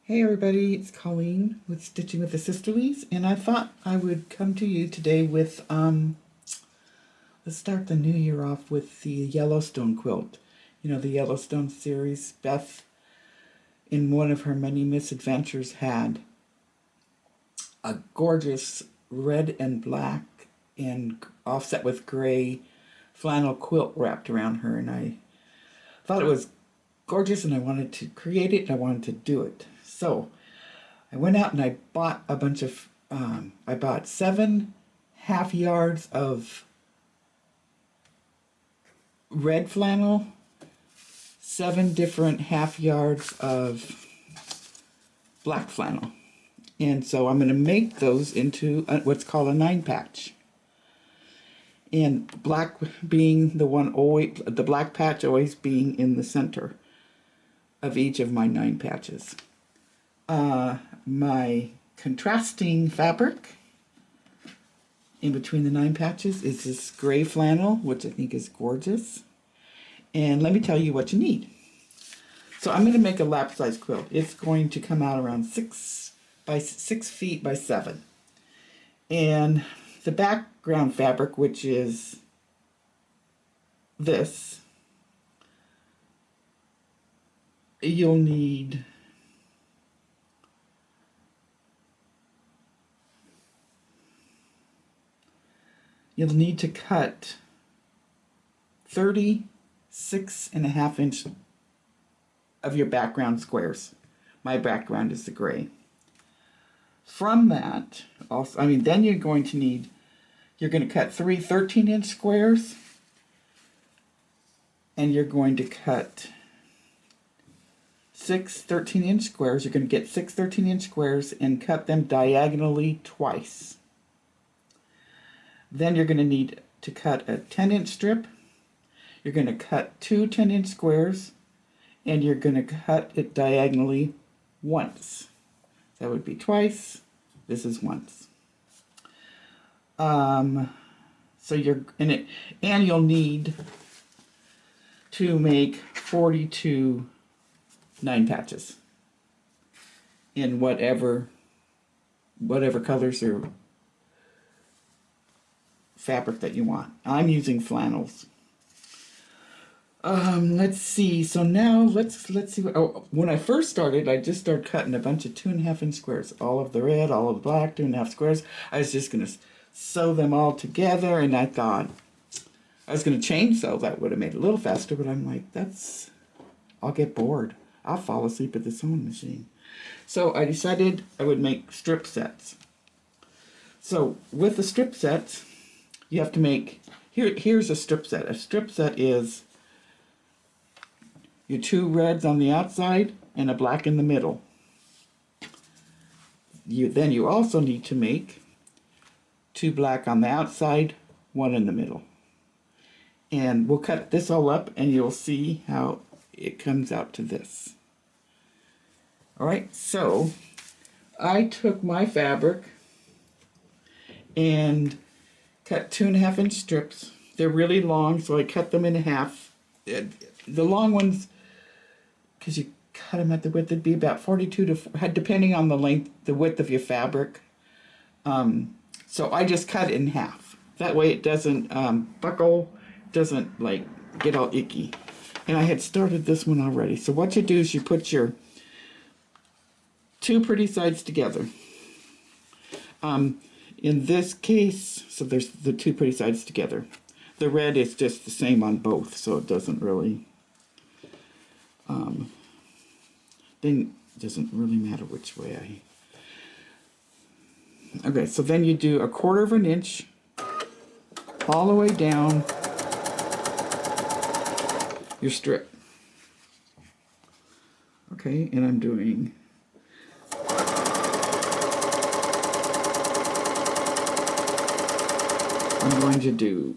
Hey everybody, it's Colleen with Stitching with the Sisterlies, and I thought I would come to you today with, let's start the new year off with the Yellowstone quilt. You know, the Yellowstone series. Beth, in one of her many misadventures, had a gorgeous red and black and offset with gray flannel quilt wrapped around her, and I thought it was gorgeous and I wanted to create it and I wanted to do it. So I went out and I bought a bunch of, I bought 7 half yards of red flannel, 7 different half yards of black flannel. And so I'm going to make those into what's called a 9 patch. And black being the one always, the black patch always being in the center of each of my 9 patches. My contrasting fabric in between the 9 patches is this gray flannel, which I think is gorgeous. And let me tell you what you need. So I'm going to make a lap size quilt. It's going to come out around 6 feet by 7. And the background fabric, which is this, you'll need to cut 36.5 inch of your background squares. My background is the gray. From that, also, then you're going to cut 3 13-inch squares, and you're going to cut 6 13-inch squares. You're going to get 6 13-inch squares and cut them diagonally twice. Then you're going to need to cut a 10-inch strip. You're going to cut 2 10-inch squares, and you're going to cut it diagonally once. That would be twice. This is once. So you're in it, and you'll need to make 42 9 patches in whatever colors or fabric that you want. I'm using flannels. Let's see. So now let's see. When I first started, I just started cutting a bunch of 2.5 inch squares. All of the red, all of the black, 2.5 squares. I was just going to sew them all together, and I thought I was going to chain sew. That would have made it a little faster, but I'm like, I'll get bored. I'll fall asleep at the sewing machine. So I decided I would make strip sets. So with the strip sets, you have to make, here's a strip set. A strip set is your 2 reds on the outside and a black in the middle. Then you also need to make 2 black on the outside, 1 in the middle. And we'll cut this all up and you'll see how it comes out to this. Alright, so I took my fabric and cut 2.5 inch strips. They're really long, so I cut them in half. The long ones, because you cut them at the width, it'd be about 42 to, depending on the length, the width of your fabric. So I just cut it in half. That way it doesn't buckle, doesn't like get all icky. And I had started this one already. So what you do is you put your 2 pretty sides together. In this case, so there's the 2 pretty sides together. The red is just the same on both, so it doesn't really, then it doesn't really matter which way okay, so then you do 1/4 inch all the way down your strip. Okay, and I'm doing I'm going to do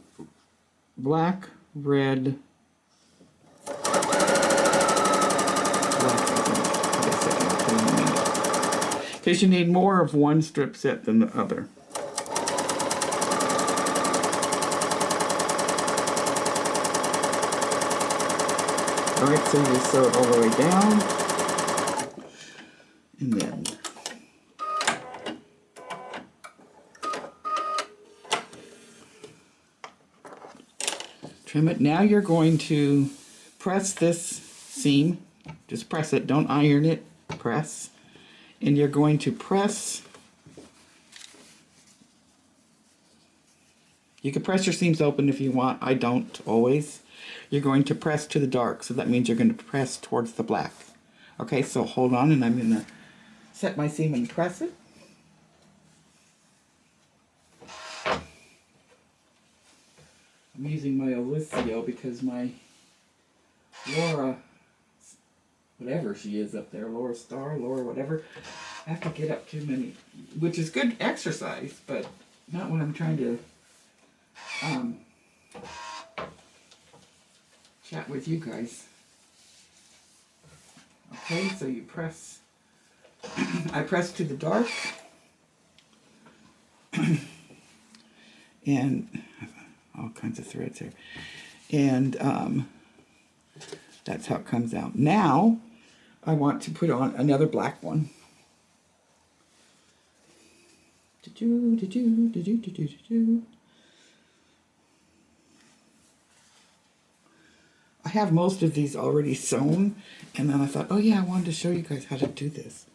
black, red, because you need more of one strip set than the other. Alright, so you sew it all the way down. And then trim it. Now you're going to press this seam. Just press it. Don't iron it. Press. And you're going to press. You can press your seams open if you want. I don't always. You're going to press to the dark. So that means you're going to press towards the black. Okay, so hold on, and I'm going to set my seam and press it. I'm using my Olicio because my Laura, whatever she is up there, Laura Star, Laura whatever, I have to get up too many, which is good exercise, but not when I'm trying to chat with you guys. Okay, so you press, I press to the dark, and all kinds of threads here, and that's how it comes out. Now I want to put on another black one. I have most of these already sewn, and then I thought, oh yeah, I wanted to show you guys how to do this.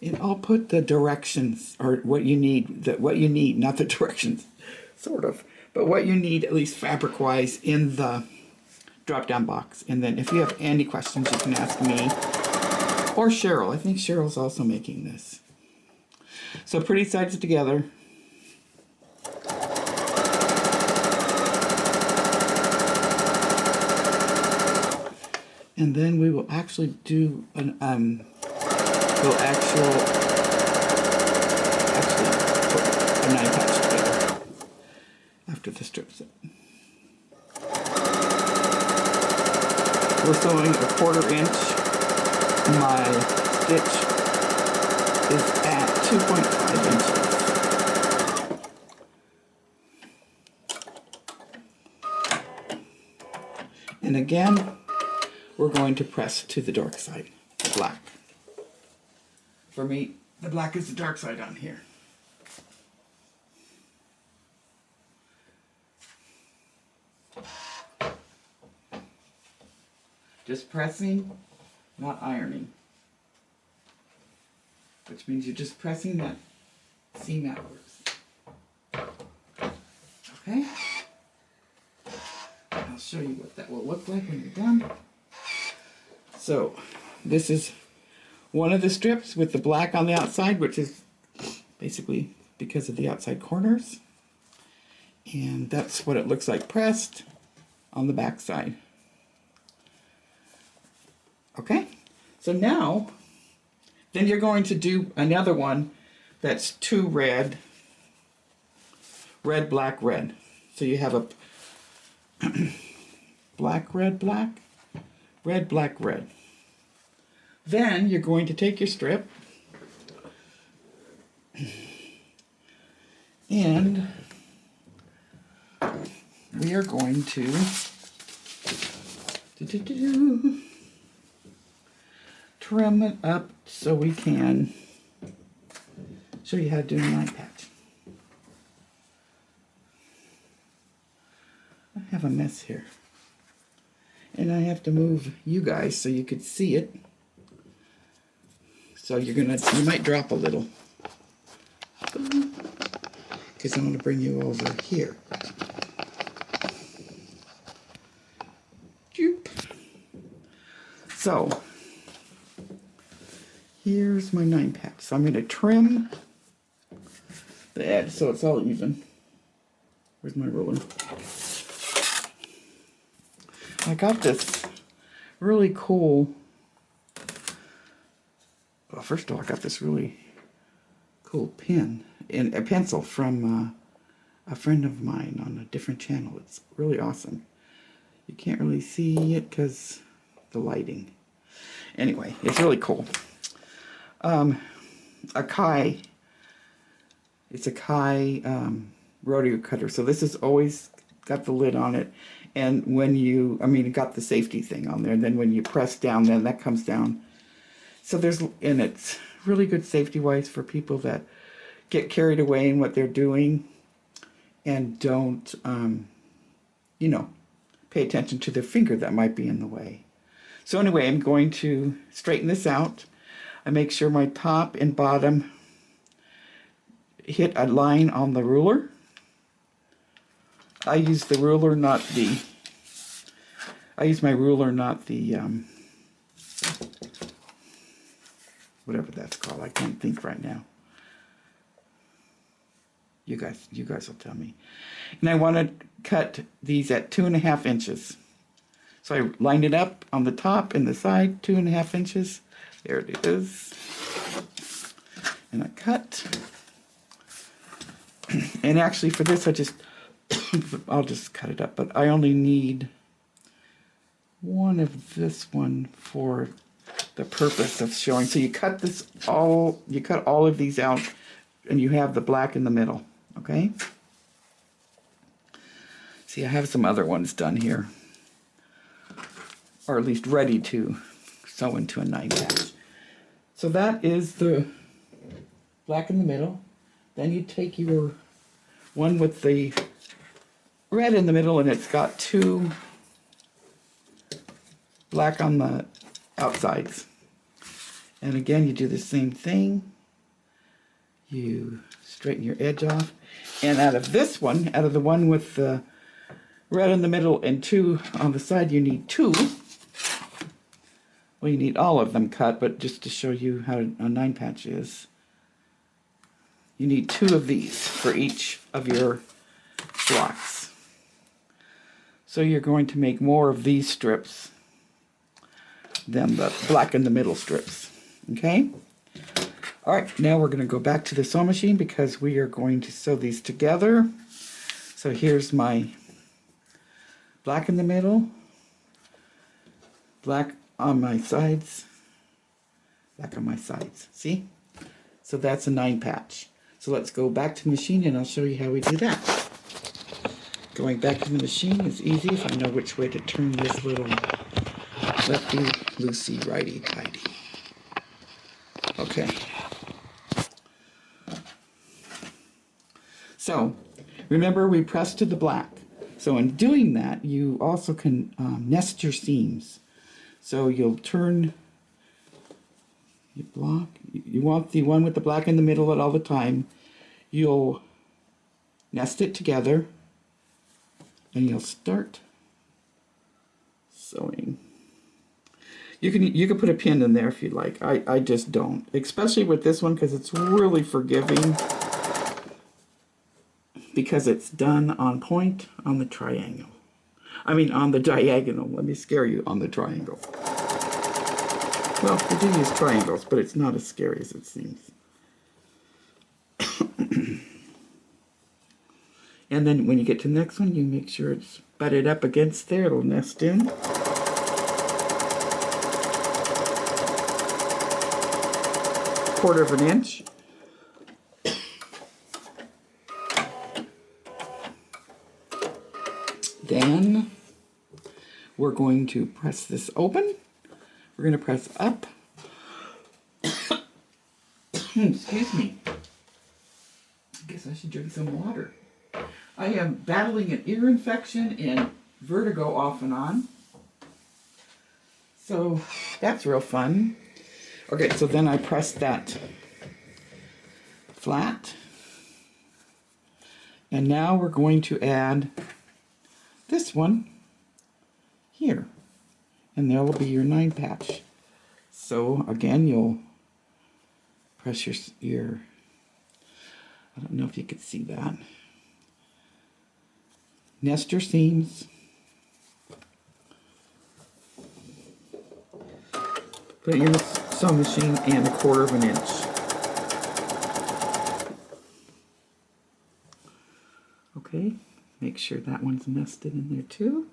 And I'll put the directions, or what you need, not the directions, sort of, but what you need, at least fabric-wise, in the drop-down box. And then if you have any questions, you can ask me, or Cheryl. I think Cheryl's also making this. So pretty sides together. And then we will actually do an, we'll actually put a 9 patch together after the strip set. We're sewing a 1/4 inch. My stitch is at 2.5 inches. And again, we're going to press to the dark side, the black. For me, the black is the dark side on here. Just pressing, not ironing. Which means you're just pressing that seam outwards. Okay? I'll show you what that will look like when you're done. So, this is one of the strips with the black on the outside, which is basically because of the outside corners. And that's what it looks like pressed on the back side. Okay? So now, then you're going to do another one that's 2 red, red, black, red. So you have a black, red, black, red, black, red. Then you're going to take your strip and we are going to trim it up so we can show you how to do a 9 patch. I have a mess here. And I have to move you guys so you could see it. So you might drop a little. Because I'm going to bring you over here. So, here's my 9 patch. So I'm going to trim the edge so it's all even. Where's my ruler? I got this really cool, well, first of all, I got this really cool pen and a pencil from a friend of mine on a different channel. It's really awesome. You can't really see it because the lighting. Anyway, it's really cool. A Kai. It's a Kai rodeo cutter. So this has always got the lid on it. And when you, it got the safety thing on there. And then when you press down, then that comes down So and it's really good safety-wise for people that get carried away in what they're doing and don't, you know, pay attention to their finger that might be in the way. So anyway, I'm going to straighten this out. I make sure my top and bottom hit a line on the ruler. I use the ruler, I use my ruler, not the, whatever that's called. I can't think right now. You guys will tell me. And I want to cut these at 2.5 inches. So I lined it up on the top and the side, 2.5 inches. There it is. And I cut. And actually for this, I'll just cut it up. But I only need one of this one for the purpose of showing. So you cut all of these out, and you have the black in the middle. Okay? See, I have some other ones done here, or at least ready to sew into a 9 patch. So that is the black in the middle. Then you take your one with the red in the middle, and it's got 2 black on the outsides. And again, you do the same thing. You straighten your edge off. And out of this one, out of the one with the red in the middle and 2 on the side, you need 2. Well, you need all of them cut, but just to show you how a 9 patch is, you need 2 of these for each of your blocks. So you're going to make more of these strips than the black in the middle strips. Okay? All right, now we're going to go back to the sewing machine because we are going to sew these together. So here's my black in the middle, black on my sides, black on my sides. See? So that's a 9 patch. So let's go back to the machine and I'll show you how we do that. Going back to the machine is easy if I know which way to turn this little lefty, loosey, righty, tighty. Okay. So, remember we pressed to the black. So in doing that, you also can nest your seams. So you'll turn your block. You want the one with the black in the middle at all the time. You'll nest it together, and you'll start sewing. You can put a pin in there if you'd like. I just don't, especially with this one because it's really forgiving. Because it's done on point on the triangle. I mean on the diagonal. Let me scare you, on the triangle. Well, we do use triangles, but it's not as scary as it seems. And then when you get to the next one, you make sure it's butted up against there. It'll nest in. Quarter of an inch. Then we're going to press this open. We're going to press up. Excuse me. I guess I should drink some water. I am battling an ear infection and vertigo off and on. So that's real fun. Okay, so then I press that flat. And now we're going to add this one here, and there will be your 9 patch. So again, you'll press your I don't know if you could see that. Nest your seams. Put it in the sewing machine and 1/4 of an inch. Okay. Make sure that one's nested in there too.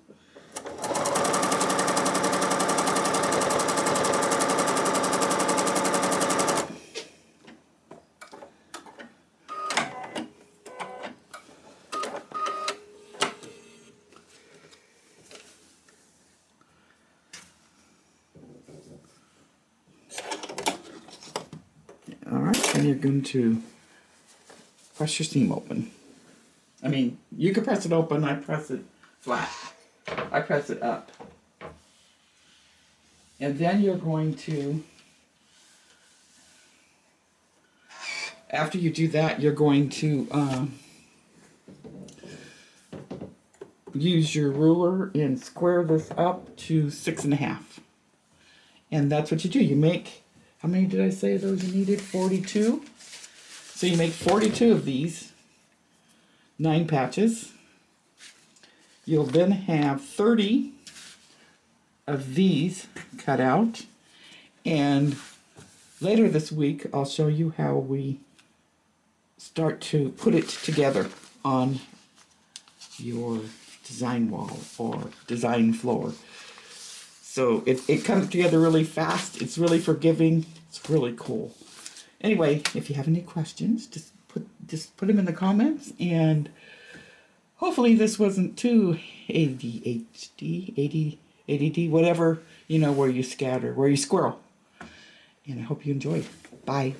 then you're going to press your seam open. I mean, you can press it open, I press it flat. I press it up. And then you're going to, after you do that, you're going to use your ruler and square this up to 6.5. And that's what you do. You make, how many did I say those you needed? 42. So you make 42 of these, 9 patches. You'll then have 30 of these cut out. And later this week, I'll show you how we start to put it together on your design wall or design floor. So it comes together really fast. It's really forgiving. It's really cool. Anyway, if you have any questions, just put them in the comments, and hopefully this wasn't too ADD, whatever, where you scatter, where you squirrel. And I hope you enjoyed. Bye.